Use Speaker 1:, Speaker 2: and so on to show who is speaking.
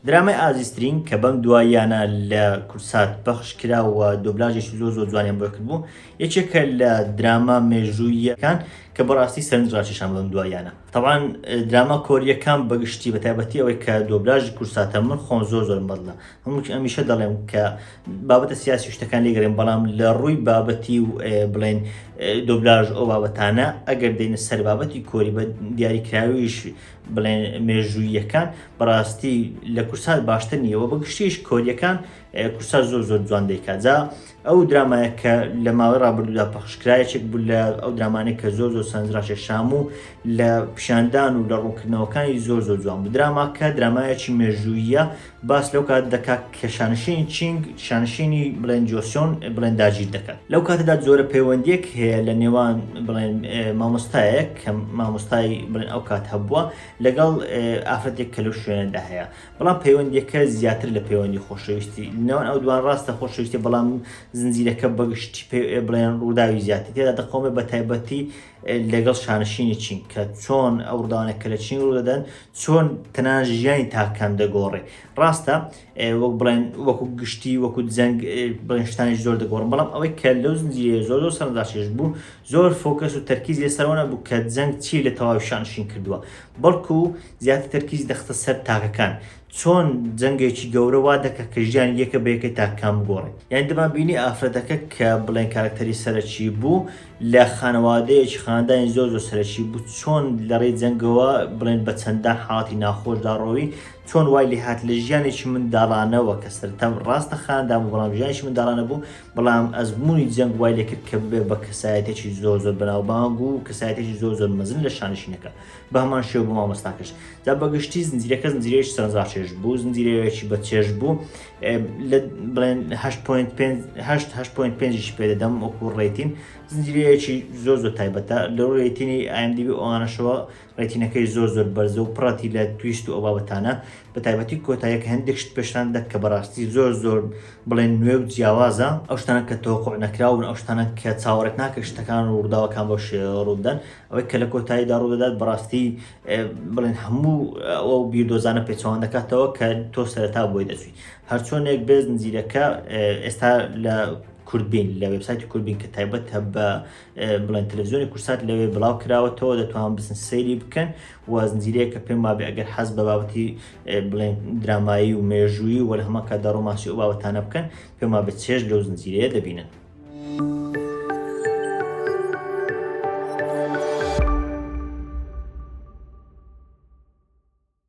Speaker 1: درامای ئازیزترین کە بەم دواییانە لە کورسات پەخش کراوە دۆبلاژێکی زۆر جوانیان بۆ کردبوو یەکێکە لە دراما مێژووییەکان کە بەڕاستی سەرنجڕاکێشان بەم دواییانە. طبعاً دراما کۆریەکان بەگشتی بە تایبەتی ئەوەی کە دۆبلاژی کورساتە من خۆم زۆر بەدڵە. هەمیشە دەڵێم کە بابەتە سیاسی شتەکان لێگەڕێن، بەڵام لە ڕووی بابەتی و بڵێن دۆبلاژ ئەو بابەتانە ئەگەر دێنە سەر بابەتی کۆری بە دیاریکراویش بڵێن مێژووییەکان بەڕاستی لە کورسات باشتر نییەوە، بەگشتیش کۆریەکان کورسات زۆر جوان دەیکات. جا ئەو درامایە کە لە ماوەی ڕابردوودا پەخشکرایەکێک بوو لە ئەو درامانەی کە زۆر سەرنجڕاکێشان و لە پیشاندان و لە ڕوونکردنەوەکانی زۆر جوان بوو. دراماکە درامایەکی مێژووییە باس لەو کات دەکات کە شانشینی چینگ شانشینی بڵێن جۆسیۆن بڵێن داگیر دەکات. لەو کاتەدا زۆرە پەیوەندیەک هەیە لە نێوان بڵێن مامۆستایەک کە مامۆستای بڵێن ئەو کات هەبووە لەگەڵ ئافرەتێک کە لەو شوێنەدا هەیە، بەڵام پەیوەندیەکە زیاتر لە پەیوەندی خۆشەویستی نێوان ئەو دوان ڕاستە خۆشەویستی، بەڵام زنجیرەکە بەگشتی بڵێن ڕووداوی زیاتر تێدا دەخۆمە بە تایبەتی لەگەڵ شانشینی چین کە چۆن ئەو ڕووداوانە لە چین ڕوودەدەن چۆن تەنانەت ژیانی تاکان دەگۆڕێ. ڕاستە وەک بڵێن وەکو گشتی وەکو جەنگ بڵێن شتانی زۆر دەگۆڕن، بەڵام ئەوەی کە لەو زنجیرە زۆر سەرنجڕاکێش بوو زۆر فۆکەس و تەرکیز لەسەرەوە نەبوو کە جەنگ چی لە تەواوی شانشین کردووە، بەڵکو زیاتر تەرکیز دەخستە سەر تاکەکان چۆن جەنگێکی گەورە وا دەکات کە ژیان یەکە بە یەکەی تاکان بگۆڕێ. یعنی دەما بینی ئافرەتەکە کە بڵێن کارکتەری سەرەکی بوو لە خانەوادەیەکی خاندانی زۆر سەرەکی بوو چۆن لە ڕێی جەنگەوە بڵێن بە چەندان حاڵاتی ناخۆشدا ڕۆوی چۆن وای لێ هات لە ژیانێکی منداڵانەوە کە سەرەتا ڕاستە خاندان و بەڵام ژیانێکی منداڵانە بوو، بەڵام ئەزموونی جەنگ وای لێ کرد کە بێ بە کەسایەتێکی زۆر بەناوبانگ و کەسایەتێکی زۆر مەزن لە شانشینەکە. بە هەمان شێوە بوو مامۆستاکەش. جا بەگشتی زنجیرەکە زنجیرەیەکی سەرنجڕاکێش بوو، زنجیرەیەکی بەچێژ بوو، بڵێن 8.5 پێدەدەم وەکو ڕێتین. زنجیرەیەکی زۆر تایبەتە لە ڕووی ڕێتینی IMDb ئەوانەشەوە ڕێتینەکەی زۆر بەرزە و پڕەتی لە تویست و ئەو بابەتانە، بە تایبەتی کۆتاییەکە هەندێک شت پێشان دەک کە بەڕاستی زۆر بڵێن نوێ و جیاوازە، ئەو شتانە کە تەوەقوع نەکراون، ئەو شتانە کە چاوەڕێت ناکە شتەکان و ڕووداوەکان بۆ ڕوودەن، ئەوەی کە لە کۆتاییدا ڕوودەدات بەڕاستی بڵێن هەموو ئەو بیردۆزانە پێچەوان دەکاتەوە کە تۆ سەرەتا بۆی دەچوی. هەرچۆنێک بێ زنجیرەکە ئێستا لە کوربین لە وێبسایتی کوربین کە تایبەت هە بە بڵێن تەلەڤیزیۆنی کورسات لەوێ بڵاو کراوەتەوە دەتوانن بچن سەیری بکەن و زنجیرەیە کە پێم وابێ ئەگەر حەز بە بابەتی بڵێن درامایی و مێژوویی و لە هەمان کاتدا ڕۆمانسی ئەو بابەتانە بکەن پێم وابێ چێژ لەو زنجیرەیە دەبینن.